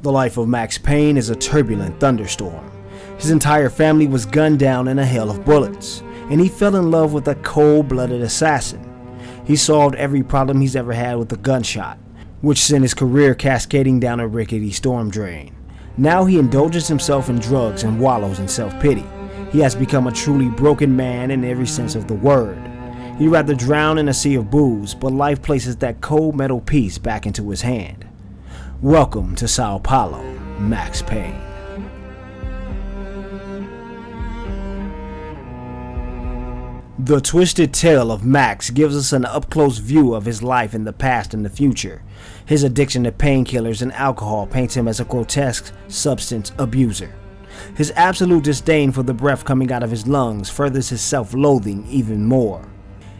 The life of Max Payne is a turbulent thunderstorm. His entire family was gunned down in a hail of bullets, and he fell in love with a cold-blooded assassin. He solved every problem he's ever had with a gunshot, which sent his career cascading down a rickety storm drain. Now he indulges himself in drugs and wallows in self-pity. He has become a truly broken man in every sense of the word. He'd rather drown in a sea of booze, but life places that cold metal piece back into his hand. Welcome to Sao Paulo, Max Payne. The twisted tale of Max gives us an up-close view of his life in the past and the future. His addiction to painkillers and alcohol paints him as a grotesque substance abuser. His absolute disdain for the breath coming out of his lungs furthers his self-loathing even more.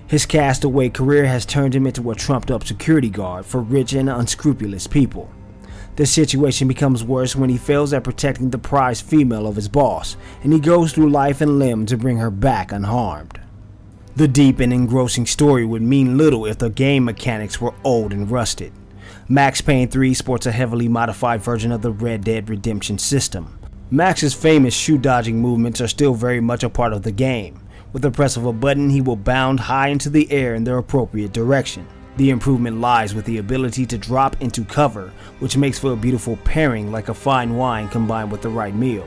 His castaway career has turned him into a trumped-up security guard for rich and unscrupulous people. The situation becomes worse when he fails at protecting the prized female of his boss, and he goes through life and limb to bring her back unharmed. The deep and engrossing story would mean little if the game mechanics were old and rusted. Max Payne 3 sports a heavily modified version of the Red Dead Redemption system. Max's famous shoe-dodging movements are still very much a part of the game. With the press of a button, he will bound high into the air in their appropriate direction. The improvement lies with the ability to drop into cover, which makes for a beautiful pairing like a fine wine combined with the right meal.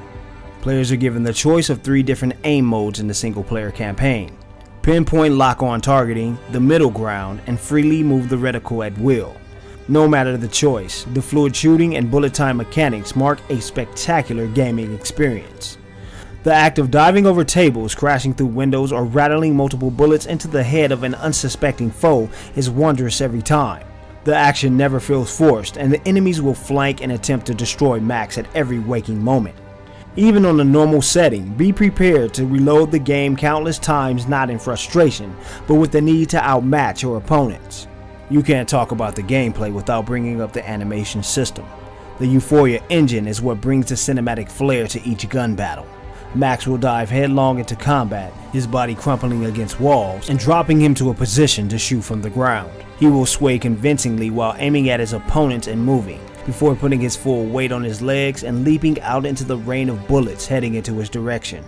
Players are given the choice of 3 different aim modes in the single-player campaign: pinpoint lock-on targeting, the middle ground, and freely move the reticle at will. No matter the choice, the fluid shooting and bullet time mechanics mark a spectacular gaming experience. The act of diving over tables, crashing through windows, or rattling multiple bullets into the head of an unsuspecting foe is wondrous every time. The action never feels forced, and the enemies will flank and attempt to destroy Max at every waking moment. Even on a normal setting, be prepared to reload the game countless times, not in frustration, but with the need to outmatch your opponents. You can't talk about the gameplay without bringing up the animation system. The Euphoria engine is what brings the cinematic flair to each gun battle. Max will dive headlong into combat, his body crumpling against walls and dropping him to a position to shoot from the ground. He will sway convincingly while aiming at his opponents and moving, before putting his full weight on his legs and leaping out into the rain of bullets heading into his direction.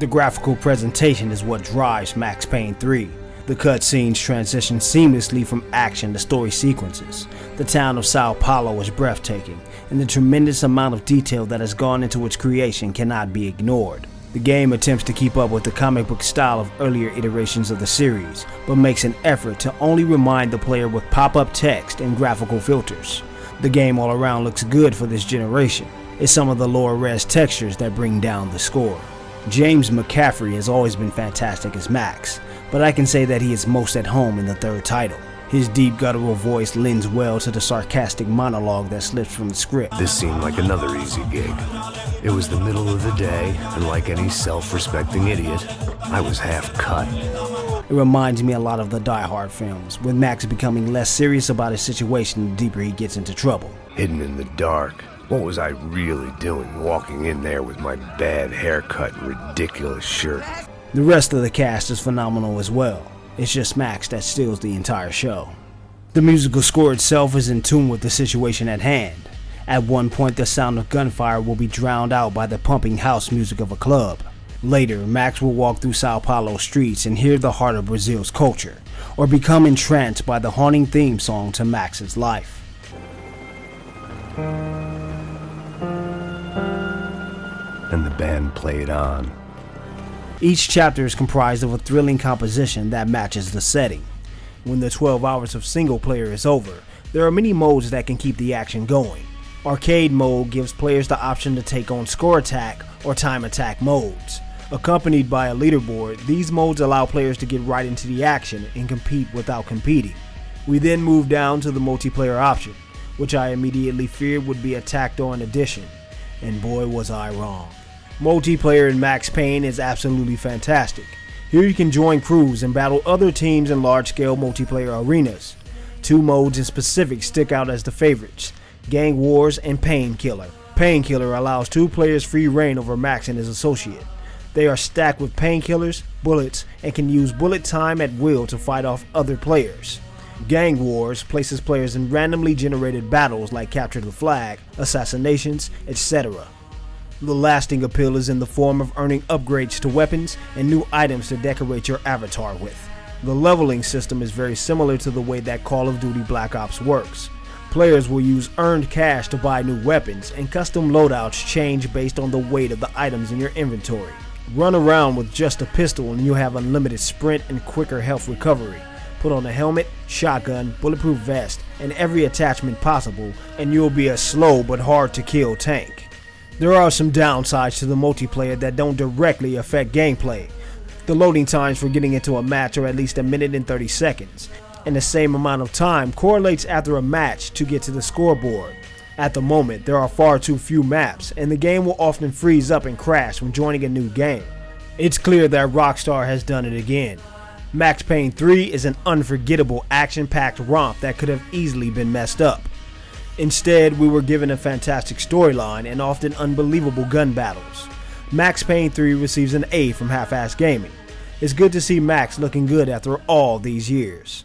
The graphical presentation is what drives Max Payne 3. The cutscenes transition seamlessly from action to story sequences. The town of Sao Paulo is breathtaking, and the tremendous amount of detail that has gone into its creation cannot be ignored. The game attempts to keep up with the comic book style of earlier iterations of the series, but makes an effort to only remind the player with pop-up text and graphical filters. The game all around looks good for this generation. It's some of the lower res textures that bring down the score. James McCaffrey has always been fantastic as Max, but I can say that he is most at home in the third title. His deep guttural voice lends well to the sarcastic monologue that slips from the script. This seemed like another easy gig. It was the middle of the day, and like any self-respecting idiot, I was half cut. It reminds me a lot of the Die Hard films, with Max becoming less serious about his situation the deeper he gets into trouble. Hidden in the dark. What was I really doing walking in there with my bad haircut and ridiculous shirt? The rest of the cast is phenomenal as well. It's just Max that steals the entire show. The musical score itself is in tune with the situation at hand. At one point, the sound of gunfire will be drowned out by the pumping house music of a club. Later, Max will walk through Sao Paulo streets and hear the heart of Brazil's culture, or become entranced by the haunting theme song to Max's life. And the band played on. Each chapter is comprised of a thrilling composition that matches the setting. When the 12 hours of single player is over, there are many modes that can keep the action going. Arcade mode gives players the option to take on score attack or time attack modes. Accompanied by a leaderboard, these modes allow players to get right into the action and compete without competing. We then move down to the multiplayer option, which I immediately feared would be a tacked on addition, and boy was I wrong. Multiplayer in Max Payne is absolutely fantastic. Here you can join crews and battle other teams in large-scale multiplayer arenas. 2 modes in specific stick out as the favorites: Gang Wars and Painkiller. Painkiller allows 2 players free reign over Max and his associate. They are stacked with painkillers, bullets, and can use bullet time at will to fight off other players. Gang Wars places players in randomly generated battles like Capture the Flag, assassinations, etc. The lasting appeal is in the form of earning upgrades to weapons and new items to decorate your avatar with. The leveling system is very similar to the way that Call of Duty Black Ops works. Players will use earned cash to buy new weapons, and custom loadouts change based on the weight of the items in your inventory. Run around with just a pistol and you'll have unlimited sprint and quicker health recovery. Put on a helmet, shotgun, bulletproof vest, and every attachment possible, and you'll be a slow but hard to kill tank. There are some downsides to the multiplayer that don't directly affect gameplay. The loading times for getting into a match are at least 1 minute and 30 seconds, and the same amount of time correlates after a match to get to the scoreboard. At the moment, there are far too few maps, and the game will often freeze up and crash when joining a new game. It's clear that Rockstar has done it again. Max Payne 3 is an unforgettable action-packed romp that could have easily been messed up. Instead, we were given a fantastic storyline and often unbelievable gun battles. Max Payne 3 receives an A from Half-Ass Gaming. It's good to see Max looking good after all these years.